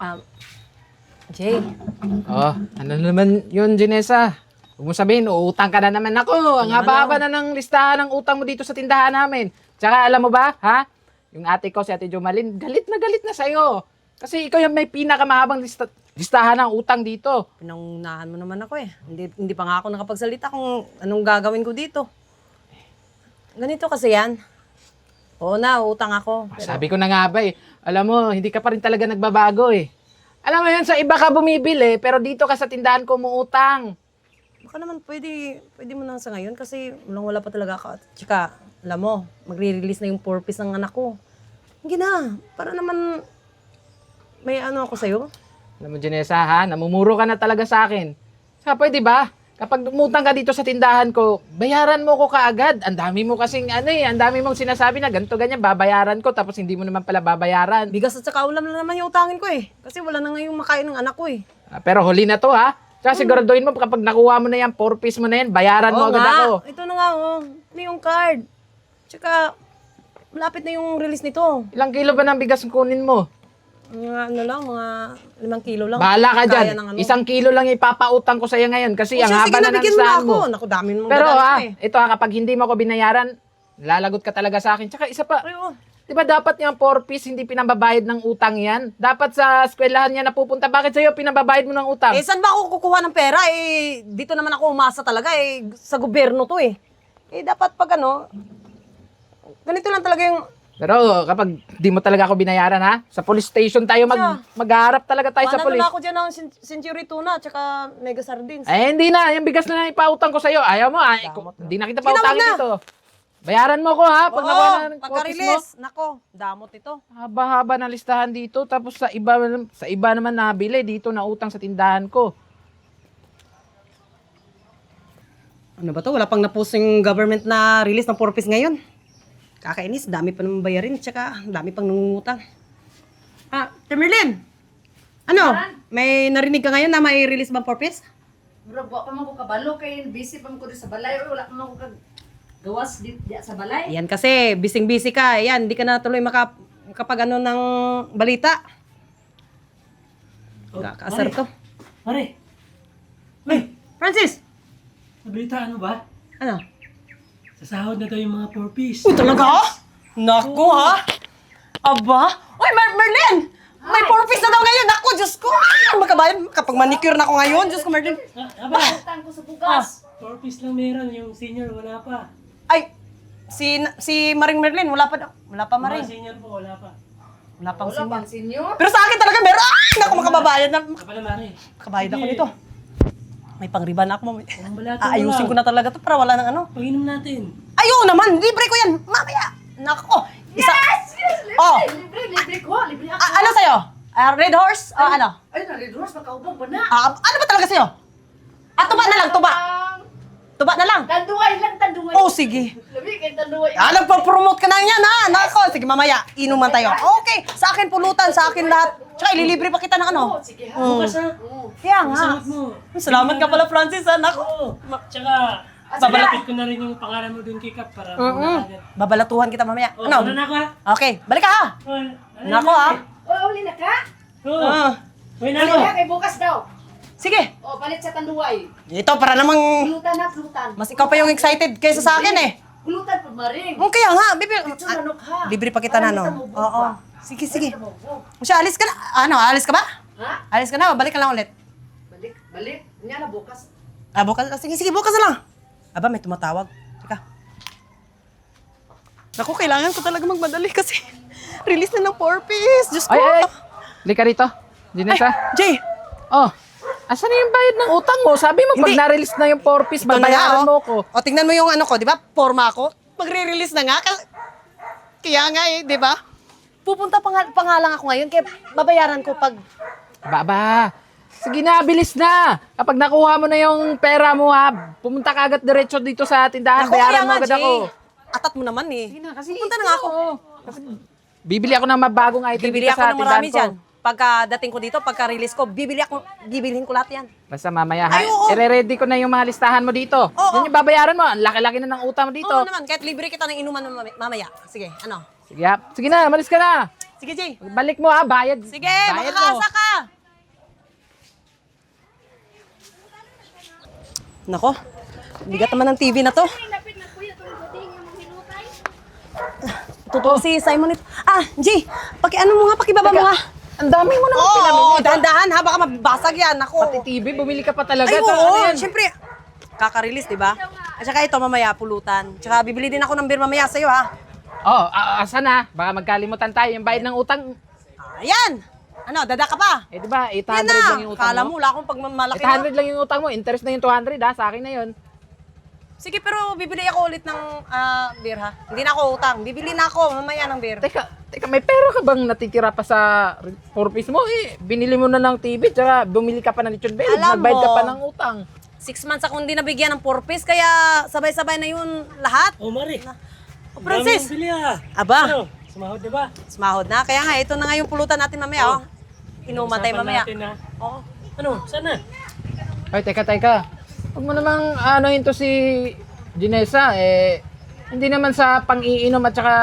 Um, Jay, Oh, ano naman yun, Janessa? Huwag mo sabihin, uutang ka na naman ako. Ang haba-haba na ng listahan ng utang mo dito sa tindahan namin. Tsaka alam mo ba, ha? Yung ate ko, si Ate Jomalyn, galit na sa'yo. Kasi ikaw yung may pinakamahabang listahan ng utang dito. pinangunahan mo naman ako eh. Hindi pa nga ako nakapagsalita kung anong gagawin ko dito. Ganito kasi yan. Oo na, utang ako. Sabi ko na nga ba eh, alam mo, hindi ka pa rin talaga nagbabago eh. Alam mo yun, sa iba ka bumibili, pero dito ka sa tindahan ko umuutang. Baka naman pwede mo na sa ngayon kasi wala pa talaga ako. Tsaka, alam mo, magre-release na yung purpose ng anak ko. Hindi na, para naman may ano ako sa'yo. Alam mo, Janessa, ha? Namumuro ka na talaga sa akin. Saka pwede ba? Kapag umutang ka dito sa tindahan ko, bayaran mo ko kaagad. Ang dami mo kasing ang dami mong sinasabi na ganito ganyan, babayaran ko tapos hindi mo naman pala babayaran. Bigas at saka ulam na naman yung utangin ko eh. Kasi wala na ngayong makain ng anak ko eh. Pero huli na to, ha? Tsaka siguraduhin mo kapag nakuha mo na yan, 4 piece mo na yan, bayaran mo Oo agad nga. ako. Ito na nga oh. Ito yung card. Tsaka, malapit na yung release nito. Ilang kilo ba ng bigas ang kunin mo? Mga ano lang, mga 5 kilo lang. Bahala ka Kaya dyan. ng ano. 1 kilo lang ipapautang ko sa'yo ngayon kasi O ang siya, haba sige na na, ng bigyan mo na listahan ako. mo. Naku, dami mong Pero dadalhin ha, ko eh. ito ha, kapag hindi mo ako binayaran, lalagot ka talaga sa akin. Tsaka isa pa, Ay, oh. di ba dapat yung 4 piece hindi pinambabayad ng utang yan? Dapat sa eskwelahan niya napupunta. Bakit sa'yo pinambabayad mo ng utang? Eh, saan ba ako kukuha ng pera? Eh, dito naman ako umasa talaga eh. Sa gobyerno to eh. Eh, dapat pag ano, ganito lang talaga yung... Pero kapag di mo talaga ako binayaran ha, sa police station tayo magharap talaga tayo sa Ano police. na ako dyan ng century tuna, tsaka mega sardines. Eh hindi na, yung bigas na ipautang ko sa'yo. Ayaw mo, hindi na kita pautangin na. dito. Bayaran mo ko ha, pag nakuha na ng 4 piece mo. pagka-release. Nako, damot ito. Haba-haba ng listahan dito, tapos sa iba naman nabili, dito na utang sa tindahan ko. Ano ba to? Wala pang na-post yung government na release ng 4 piece ngayon. Kakainis, dami pa naman bayarin, tsaka dami pang nangungutang. Temerlin! Ano? May narinig ka ngayon na may release bang 4 piece? Mura buwa pa man ko kabalo kay busy pa man ko di sa balay or wala pa man ko kag gawas di sa balay. Yan kasi, busy ka. Yan, hindi ka na tuloy makapag ano ng balita. Kakaasar to. Pare! Uy! Francis! Nabalita ano ba? Ano? Sa sahod na daw yung mga 4-piece. Uy, talaga? Naku ha? Aba? Uy, Merlin! May 4 piece na daw ngayon. Naku, Diyos ko! Makabayan, kapag manicure na ako ngayon. Diyos ko, Merlin. Aba! Utang ko sa bugas. 4-piece lang meron. Yung senior wala pa. Ay, si Maring Merlin, wala pa daw. Wala pa, Mga Maring. senior po wala pa. Wala pang Wala senior. pang senior. Pero sa akin talaga meron. Ay, naku, makababayad na. Kapala mare. Makabayad ako nito. May pangriban na ako, mami. Ang balata Aayusin ko na talaga to para wala nang ano. Pag-inom natin. Ayun naman, libre ko yan. Mamaya. Naku. Isa. Yes! Oh. Libre ko. Libre ako. Ano sa'yo? Red horse? O ano? Ay, na-redress, makaubog pa na. Ano ba talaga sa'yo? Tuba na lang, tuba. Tuba na lang. Tanduay lang, tanduay. Oh, sige. Labi kay tanduay. Nagpo-promote ka na yan, ha? Nako, sige, mamaya, inuman tayo. Okay, sa akin pulutan, sa akin lahat. Tsaka ililibre pa kita ng ano. Oh, sige ha. Bukas ha. Kaya nga. Masarap mo. Salamat ka pala, Francis, ha? Nako. Oo. Tsaka, babalapit ko na rin yung pangalan mo dun kay Kap para muna agad. Babalatuhan kita mamaya. Oh, Ano? ano na ako ha? Okay, balik ka, ha? Oh, Nako, ha? Oh, uli na ka? Oo. Ah, Uy na Uli ako. na kay bukas daw. sige. Oh, palit sa tanduay. Ito, para namang Gulutan na, gulutan. mas ikaw pa yung excited kaysa sa akin, eh. Gulutan pa maring. Kaya nga, bibi. Ito manok ha. Libre pa kita na, no? Para hindi ka mabog Oo. pa. Sige, sige. Mabog. Siya, alis ka na. Ano, alis ka ba? Ha? Alis ka na, o balik ka lang ulit. Balik. Niya na bukas. Bukas. Sige, bukas na lang. Aba, may tumatawag. Teka. Naku, kailangan ko talaga magmadali kasi release na ng 4 piece. Diyos ko. Ay! Lika rito, Janessa. Jay, Oh, asan na yung bayad ng utang mo? Sabi mo, pag Hindi. na-release na yung 4 piece, ito na nga, babayaran mo ko. O, tingnan mo yung ano ko, di ba? Forma ko. Magre-release na nga. Kaya nga eh, di ba? Pupunta pa nga lang ako ngayon, kaya babayaran ko pag... Baba, sige na, bilis na. Kapag nakuha mo na yung pera mo ha, pumunta ka agad diretso dito sa tindahan, Naku, bayaran kaya mo nga, agad Jay. ako. Atat mo naman eh. Sige na, kasi Pupunta na nga ako. Bibili ako ng mabagong item Bibili dito ako sa ng marami tindahan dyan. Pagka-dating ko dito, pagka-release ko, bibilhin ko lahat yan. Basta mamaya ha, Ay, oo. ire-ready ko na yung mga listahan mo dito. Oo. Yun yung babayaran mo, ang laki-laki na ng utang mo dito. Oo naman, kahit libre kita ng inuman mamaya. Sige, ano? Sige na, malis ka na. Sige, Jay. Balik mo ha, bayad. Sige, bayad mo. makakaasa ka. Nako, bigat naman ng TV na to. Totoo si Simon ito. Jay, ano mo nga, pakibaba mo nga. Ang dami mo naman Oo, pinamili. dahan-dahan ha, baka mabasag yan. Ako. Pati TV, bumili ka pa talaga. Ay, So, oo, ano yan? syempre. Kaka-release, di ba? At saka ito, mamaya, pulutan. Tsaka bibili din ako ng beer mamaya sa'yo, ha? Oh, asan na? Baka magkalimutan tayo. Yung bayad ng utang, Ayan! Ano, dada ka pa? eh di ba, 800 Yan lang yung utang Kala mo. mo, wala akong pagmamalaki 800 lang yung utang mo, interest na yung 200 ha, sa akin na yun. Sige, pero bibili ako ulit ng beer, ha? Hindi na ako utang. Bibili na ako mamaya ng beer. Teka, may pera ka bang natitira pa sa 4-piece mo? Binili mo na ng TV, tsaka bumili ka pa ng lechon belly, Alam nagbayad ka mo, pa ng utang. 6 months akong hindi nabigyan ng 4-piece, kaya sabay-sabay na yun lahat. Oh, Mari. O, Francis! Dami yung bili ah. Aba. Ano? Sumahod na ba? Sumahod na. Kaya nga, ito na nga yung pulutan natin mamaya, oh. Inuman tayo Usapan mamaya. natin, ah. Oo. Ano? Sana? Ay, teka. Huwag mo namang anohin to si Ginesa, hindi naman sa pang-iinom at saka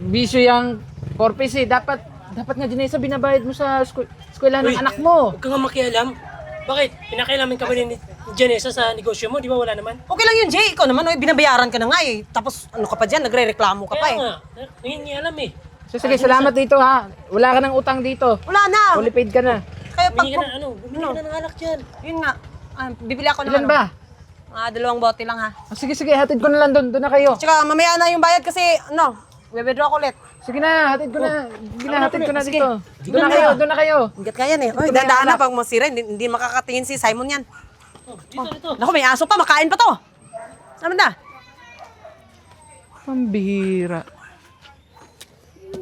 bisyo yung 4-piece eh. Dapat nga Ginesa, binabayad mo sa eskwela ng Uy, anak mo. Huwag ka nga makialam. Bakit? Pinakailamin ka ba ni Janessa sa negosyo mo? Di ba wala naman? Okay lang yun, Jay. Ikaw naman, binabayaran ka na nga eh. Tapos ano ka pa dyan, nagre-reklamo ka pa Kaya eh. nga. Nangingialam eh. So, sige, salamat dito ha. Wala ka ng utang dito. Wala na. Fully paid ka na. Kaya pag... Bumili ka na, bumili ka na ng alak dyan. Yun nga. Bibili ako ng Ilan ba? 2 bote lang ha. Sige, hatid ko na lang doon. Doon na kayo. Tsaka mamaya na yung bayad kasi, withdraw ko ulit. Sige na, hatid ko na. Sige na, hatid ko na Sige. dito. Doon na kayo. Hanggat kaya yan eh. Oy, dandaan na pag masira, hindi makakatingin si Simon yan. Oh, dito. Naku, may aso pa, makain pa to. Saan na? Pambihira.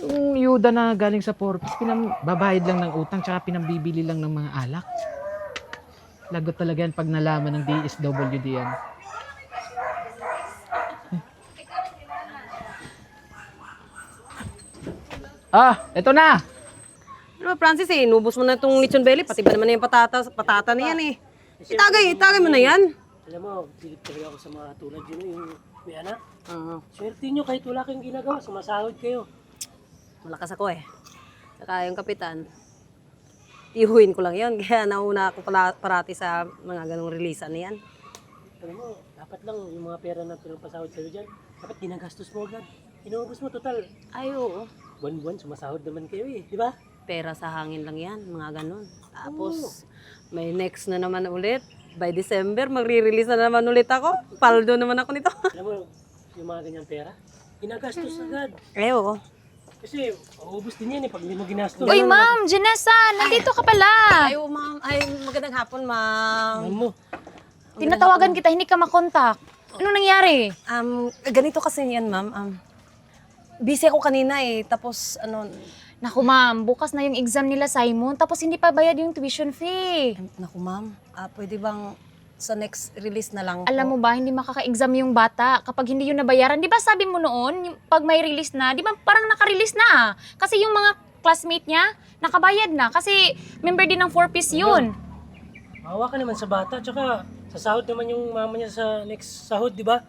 Yung yuda na galing sa Porpis, babayad lang ng utang tsaka pinambibili lang ng mga alak. Lagot talaga yan pag nalaman ng DSWD yan. Eto na! Ano ba, Francis eh, inubos mo na itong lechon belly, pati ba naman na yung patata na yan eh. Itagay mo na yan. Alam mo, silip talaga ako sa mga tulad yun, yung may anak. Swerte nyo kahit wala kayong ginagawa, sumasahod kayo. Malakas ako eh. Saka yung kapitan, ihuhin ko lang yan. Kaya nauna ako parati sa mga ganong release na yan. Alam mo, dapat lang yung mga pera na pinapasahod sa'yo dyan, dapat ginagastos mo agad. Inuubos mo total. Ay, oo. Buwan-buwan, sumasahod naman kayo eh, di ba? Pera sa hangin lang yan, mga ganon. Tapos, may next na naman ulit. By December, magre-release na naman ulit ako. Paldo naman ako nito. Alam mo, yung mga ganyang pera, ginagastos agad. Ay, oo. Kasi, maubos din yan eh pag hindi mo ginastos. Uy, Ma'am, Janessa, nandito ka pala. Ay, oo, ma'am. Ay, magandang hapon, ma'am. Alam mo, Tinatawagan kita, hindi ka makontak. Anong nangyari? Ganito kasi yan, ma'am. Busy ako kanina eh. Tapos, Naku, Ma'am, bukas na yung exam nila, Simon, tapos hindi pa bayad yung tuition fee. naku, ma'am. Pwede bang sa next release na lang Alam mo ba, hindi makaka-exam yung bata kapag hindi yun nabayaran. Di ba sabi mo noon, yung pag may release na, di ba parang naka-release na? Kasi yung mga classmate niya, nakabayad na. Kasi member din ng 4-piece yun. maawa ka naman sa bata, tsaka sasahod naman yung mama niya sa next sahod, di ba?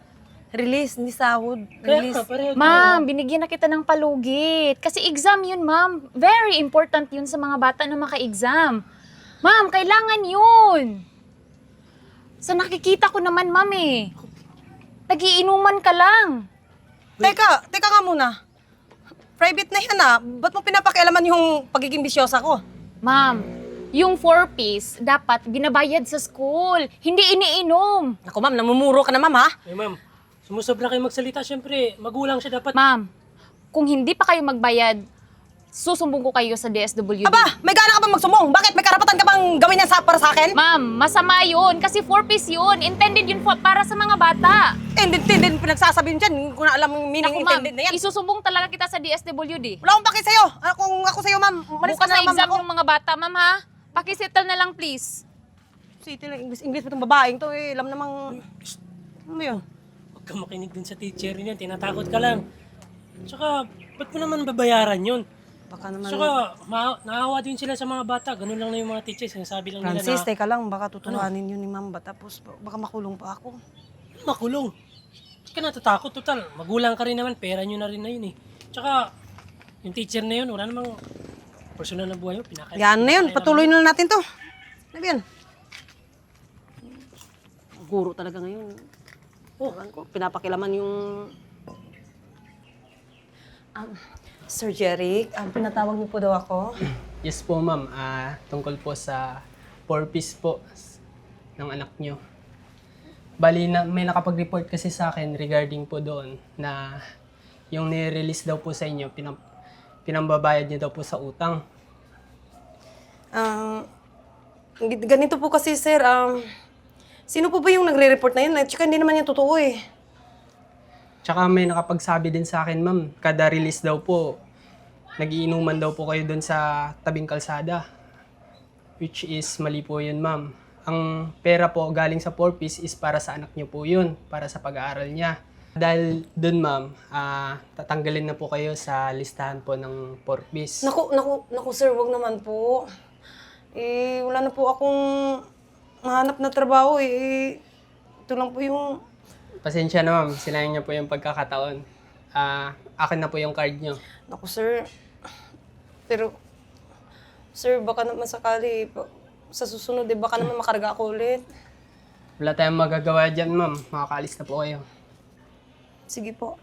Release, hindi sahod. Kaya Release. ka, pareho tayo. Ma'am, binigyan na kita ng palugit. Kasi exam yun, ma'am. Very important yun sa mga bata na maka-exam. Ma'am, kailangan yun. Sa nakikita ko naman, ma'am eh. Nagiinuman ka lang. Teka nga muna. Private na yan Ba't mo pinapakialaman yung pagiging bisyosa ko? Ma'am, yung 4-piece dapat binabayad sa school. Hindi iniinom. Naku, ma'am, namumuro ka na, ma'am, ha? Eh ma'am, sumusobra kayo magsalita, syempre, magulang siya dapat. Ma'am, kung hindi pa kayo magbayad, susumbong ko kayo sa DSWD. Aba, may gana ka bang magsumbong? Bakit? May karapatan ka bang gawin yan para sa akin? Ma'am, masama yun kasi 4-piece yun. Intended yun para sa mga bata. Intended pinagsasabi dyan. Hindi ko na alam yung meaning Naku, ma'am, intended na yan. isusumbong talaga kita sa DSWD. Wala akong paki sa'yo. Kung ako sa'yo, ma'am, umalis ka Bukas na, na ma'am, exam ako. yung mga bata, ma'am ha? Pakisettle na lang, please. City lang, English pa itong babaeng to eh. Alam namang... Ano yun? Huwag ka makinig din sa teacher niyan, tinatakot ka lang. Tsaka, ba't mo naman babayaran yun? Baka naman... Tsaka, naawa din sila sa mga bata. Ganun lang na yung mga teachers. Sinasabi lang nila Francis, na teka lang. Baka tutuhanin yun ni ma'am ba? Tapos baka makulong pa ako. makulong. Hindi ka natatakot, total. Magulang ka rin naman, pera nyo na rin na yun eh. Tsaka, Yung teacher na yun, wala namang personal na buhay mo. Yan na yun, patuloy na lang natin to. Ano ba yan? Guro talaga ngayon. Ewan ko, pinapakilaman yung... Sir Jeric, pinatawag niyo po daw ako. Yes po, ma'am. Tungkol po sa 4-piece po ng anak nyo. Bali, may nakapag-report kasi sa akin regarding po doon na yung nire-release daw po sa inyo, pinambabayad niyo daw po sa utang. Ganito po kasi, sir. Sino po ba yung nagre-report na yun? Tsaka hindi naman yan totoo eh. Tsaka may nakapagsabi din sa akin, ma'am, kada release daw po, nagiinuman daw po kayo doon sa tabing kalsada. Which is mali po yun, ma'am. Ang pera po galing sa 4-piece is para sa anak niyo po yun, para sa pag-aaral niya. Dahil doon, ma'am, tatanggalin na po kayo sa listahan po ng 4-piece. Naku, sir, wag naman po. Wala na po akong mahanap na trabaho eh. Ito lang po yung... Pasensya na, ma'am. Sinayang niyo po yung pagkakataon. Akin na po yung card niyo. Naku, sir. Pero, sir, baka naman sakali, sa susunod, baka naman makarga ako ulit. Wala tayong magagawa dyan, ma'am. Makakaalis na po kayo. Sige po.